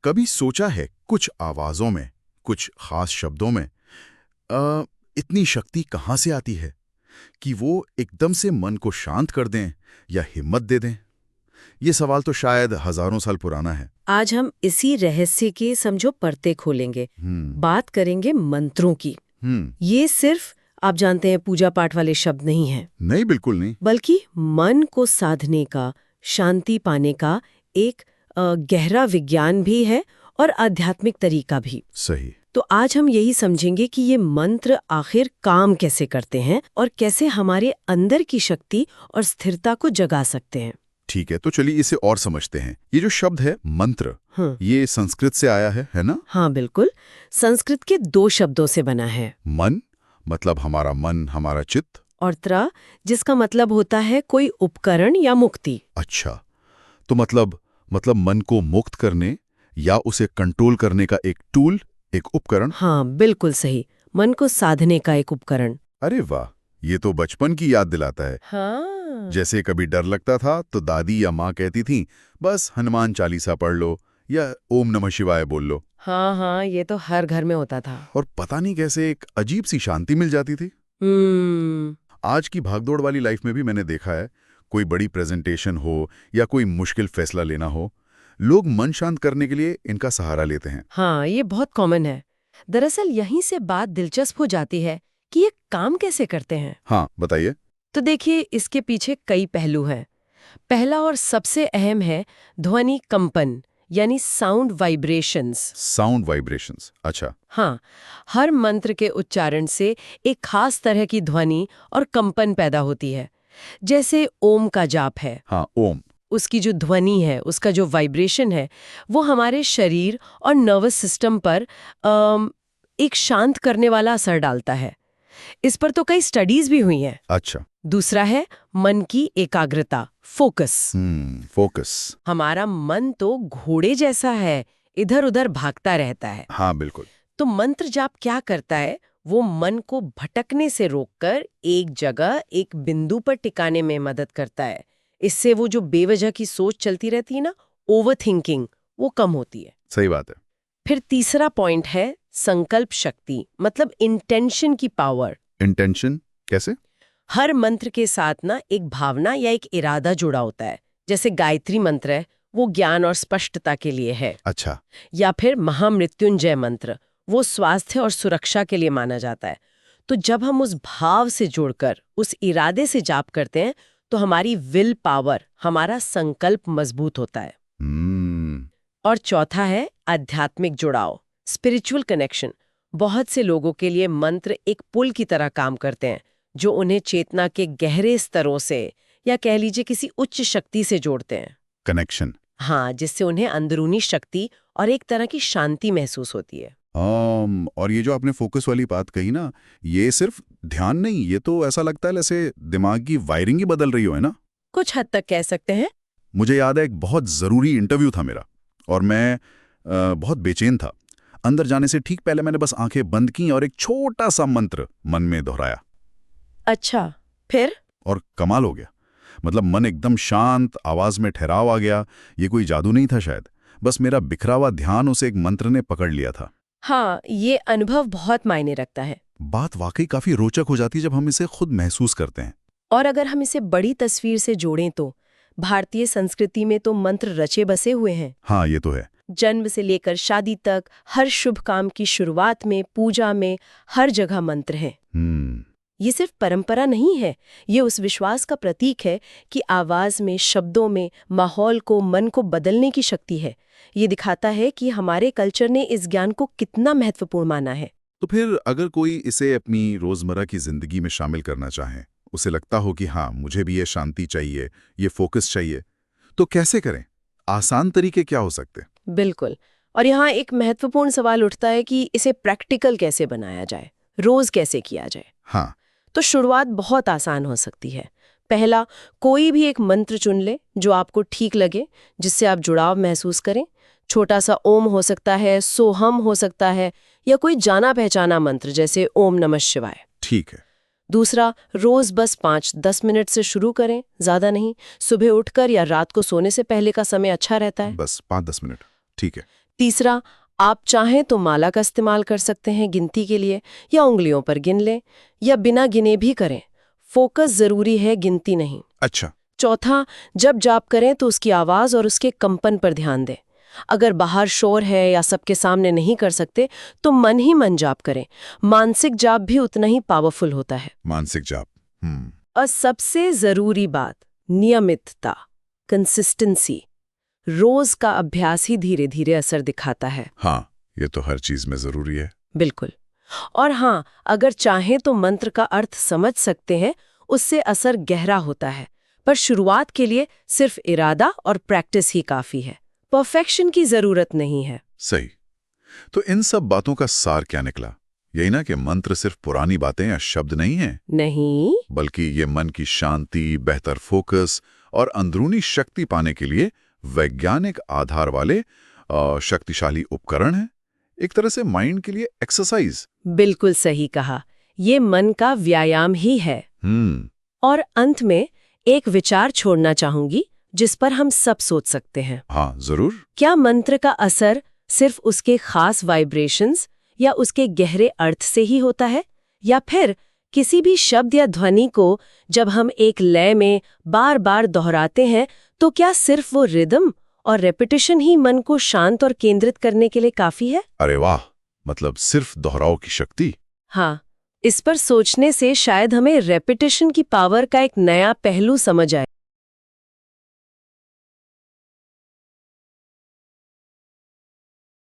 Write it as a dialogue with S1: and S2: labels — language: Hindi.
S1: कभी सोचा है कुछ आवाजों में, कुछ खास शब्दों में इतनी शक्ति कहाँ से आती है कि वो एकदम से मन को शांत कर दें या हिम्मत दे दें? ये सवाल तो शायद हजारों साल पुराना है।
S2: आज हम इसी रहस्य के समझो परते खोलेंगे। बात करेंगे मंत्रों की। ये सिर्फ आप जानते हैं पूजा पाठ वाले शब्द नहीं हैं।
S1: नहीं, बिल्कुल नहीं।
S2: बल्कि मन को साधने का, शांति पाने का एक गहरा विज्ञान भी है और आध्यात्मिक तरीका भी।
S1: सही।
S2: तो आज हम यही समझेंगे कि ये मंत्र आखिर काम कैसे करते हैं और कैसे हमारे अंदर की शक्ति और स्थिरता को जगा सकते हैं।
S1: ठीक है, तो चलिए इसे और समझते हैं। ये जो शब्द है मंत्र, ये संस्कृत से आया है ना?
S2: हाँ बिल्कुल, संस्कृत के 2 शब्दों से बना है।
S1: मन मतलब हमारा मन, हमारा चित्त,
S2: और त्र जिसका मतलब होता है कोई उपकरण या मुक्ति।
S1: अच्छा, तो मतलब मन को मुक्त करने या उसे कंट्रोल करने का एक टूल, एक उपकरण।
S2: हाँ बिल्कुल सही, मन को साधने का एक उपकरण।
S1: अरे वाह, ये तो बचपन की याद दिलाता है।
S2: हाँ।
S1: जैसे कभी डर लगता था तो दादी या माँ कहती थी बस हनुमान चालीसा पढ़ लो या ओम नमः शिवाय बोल लो।
S2: हाँ, ये तो हर घर में होता था।
S1: और पता नहीं कैसे एक अजीब सी शांति मिल जाती थी। आज की भागदौड़ वाली लाइफ में भी मैंने देखा है, कोई बड़ी प्रेजेंटेशन हो या कोई मुश्किल फैसला लेना हो, लोग मन शांत करने के लिए इनका सहारा लेते हैं।
S2: हाँ, ये बहुत कॉमन है। दरअसल यहीं से बात दिलचस्प हो जाती है कि ये काम कैसे करते हैं।
S1: हाँ बताइए।
S2: तो देखिए, इसके पीछे कई पहलू हैं। पहला और सबसे अहम है ध्वनि कंपन, यानी साउंड वाइब्रेशंस।
S1: साउंड वाइब्रेशंस, अच्छा।
S2: हाँ, हर मंत्र के उच्चारण से एक खास तरह की ध्वनि और कंपन पैदा होती है। जैसे ओम का जाप है।
S1: हाँ, ओम।
S2: उसकी जो ध्वनि है, उसका जो वाइब्रेशन है, वो हमारे शरीर और नर्वस सिस्टम पर एक शांत करने वाला असर डालता है। इस पर तो कई स्टडीज भी हुई हैं।
S1: अच्छा।
S2: दूसरा है मन की एकाग्रता, फोकस।
S1: फोकस।
S2: हमारा मन तो घोड़े जैसा है, इधर उधर भागता रहता है।
S1: हाँ बिल्कुल।
S2: तो मंत्र जाप क्या करता है, वो मन को भटकने से रोककर एक जगह, एक बिंदु पर टिकाने में मदद करता है। इससे वो जो बेवजह की सोच चलती रहती है ना, ओवर थिंकिंग, वो कम होती है।
S1: सही बात है।
S2: फिर तीसरा पॉइंट है संकल्प शक्ति, मतलब इंटेंशन की पावर।
S1: इंटेंशन कैसे?
S2: हर मंत्र के साथ ना एक भावना या एक इरादा जुड़ा होता है। जैसे गायत्री मंत्र है, वो ज्ञान और स्पष्टता के लिए है।
S1: अच्छा।
S2: या फिर महामृत्युंजय मंत्र, वो स्वास्थ्य और सुरक्षा के लिए माना जाता है। तो जब हम उस भाव से जोड़कर उस इरादे से जाप करते हैं तो हमारी विल पावर, हमारा संकल्प मजबूत होता है। और चौथा है आध्यात्मिक जुड़ाव, स्पिरिचुअल कनेक्शन। बहुत से लोगों के लिए मंत्र एक पुल की तरह काम करते हैं, जो उन्हें चेतना के गहरे स्तरों से या कह लीजिए किसी उच्च शक्ति से जोड़ते हैं।
S1: कनेक्शन।
S2: हाँ, जिससे उन्हें अंदरूनी शक्ति और एक तरह की शांति महसूस होती है।
S1: और ये जो आपने फोकस वाली बात कही ना, ये सिर्फ ध्यान नहीं, ये तो ऐसा लगता है जैसे दिमाग की वायरिंग ही बदल रही हो, है ना?
S2: कुछ हद तक कह सकते हैं।
S1: मुझे याद है एक बहुत जरूरी इंटरव्यू था मेरा, और मैं बहुत बेचैन था। अंदर जाने से ठीक पहले मैंने बस आंखें बंद की और एक छोटा सा मंत्र मन में दोहराया।
S2: अच्छा, फिर?
S1: और कमाल हो गया। मतलब मन एकदम शांत, आवाज में ठहराव आ गया। ये कोई जादू नहीं था शायद, बस मेरा बिखरा हुआ ध्यान उसे एक मंत्र ने पकड़ लिया था।
S2: हाँ, ये अनुभव बहुत मायने रखता है।
S1: बात वाकई काफी रोचक हो जाती है जब हम इसे खुद महसूस करते हैं।
S2: और अगर हम इसे बड़ी तस्वीर से जोड़ें तो भारतीय संस्कृति में तो मंत्र रचे बसे हुए हैं।
S1: हाँ, ये तो है।
S2: जन्म से लेकर शादी तक, हर शुभ काम की शुरुआत में, पूजा में, हर जगह मंत्र हैं। ये सिर्फ परंपरा नहीं है, ये उस विश्वास का प्रतीक है कि आवाज में, शब्दों में, माहौल को, मन को बदलने की शक्ति है। ये दिखाता है कि हमारे कल्चर ने इस ज्ञान को कितना महत्वपूर्ण माना है।
S1: तो फिर अगर कोई इसे अपनी रोजमर्रा की जिंदगी में शामिल करना चाहे, उसे लगता हो कि हाँ, मुझे भी ये शांति चाहिए, ये फोकस चाहिए, तो कैसे करें? आसान तरीके क्या हो सकते हैं?
S2: बिल्कुल। और यहाँ एक महत्वपूर्ण सवाल उठता है कि इसे प्रैक्टिकल कैसे बनाया जाए, रोज कैसे किया जाए।
S1: हाँ,
S2: तो शुरुआत बहुत आसान हो सकती है। पहला, कोई भी एक मंत्र चुन ले जो आपको ठीक लगे, जिससे आप जुड़ाव महसूस करें। छोटा सा ओम हो सकता है, सोहम हो सकता है, या कोई जाना पहचाना मंत्र जैसे ओम नमः शिवाय।
S1: ठीक है।
S2: दूसरा, रोज बस 5-10 मिनट से शुरू करें, ज्यादा नहीं। सुबह उठकर या रात को सोने से पहले का समय अच्छा रहता है।
S1: बस 5-10 मिनट, ठीक है।
S2: तीसरा, आप चाहें तो माला का इस्तेमाल कर सकते हैं गिनती के लिए, या उंगलियों पर गिन लें, या बिना गिने भी करें। फोकस जरूरी है, गिनती नहीं।
S1: अच्छा।
S2: चौथा, जब जाप करें तो उसकी आवाज और उसके कंपन पर ध्यान दें। अगर बाहर शोर है या सबके सामने नहीं कर सकते तो मन ही मन जाप करें। मानसिक जाप भी उतना ही पावरफुल होता है।
S1: मानसिक जाप।
S2: और सबसे जरूरी बात, नियमितता, कंसिस्टेंसी। रोज का अभ्यास ही धीरे धीरे असर दिखाता है।
S1: हाँ, ये तो हर चीज में जरूरी है।
S2: बिल्कुल। और हाँ, अगर चाहें तो मंत्र का अर्थ समझ सकते हैं, उससे असर गहरा होता है। पर शुरुआत के लिए सिर्फ इरादा और प्रैक्टिस ही काफी है। परफेक्शन की जरूरत नहीं है।
S1: सही। तो इन सब बातों का सार क्या निकला? यही ना कि मंत्र सिर्फ पुरानी बातें या शब्द नहीं हैं,
S2: नहीं,
S1: बल्कि ये मन की शांति, बेहतर फोकस और अंदरूनी शक्ति पाने के लिए वैज्ञानिक आधार वाले शक्तिशाली उपकरण हैं। एक तरह से माइंड के लिए एक्सरसाइज।
S2: बिल्कुल सही कहा। ये मन का व्यायाम ही है। और अंत में एक विचार छोड़ना चाहूंगी जिस पर हम सब सोच सकते हैं।
S1: हाँ, जरूर।
S2: क्या मंत्र का असर सिर्फ उसके खास वाइब्रेशंस या उसके गहरे अर्थ से ही होता है, या फिर किसी भी शब्द या ध्वनि को जब हम एक लय में बार बार दोहराते हैं तो क्या सिर्फ वो रिदम और रेपिटेशन ही मन को शांत और केंद्रित करने के लिए काफी है?
S1: अरे वाह, मतलब सिर्फ दोहराव की शक्ति।
S2: हाँ, इस पर सोचने से शायद हमें रेपिटेशन की पावर का एक नया पहलू समझ आए।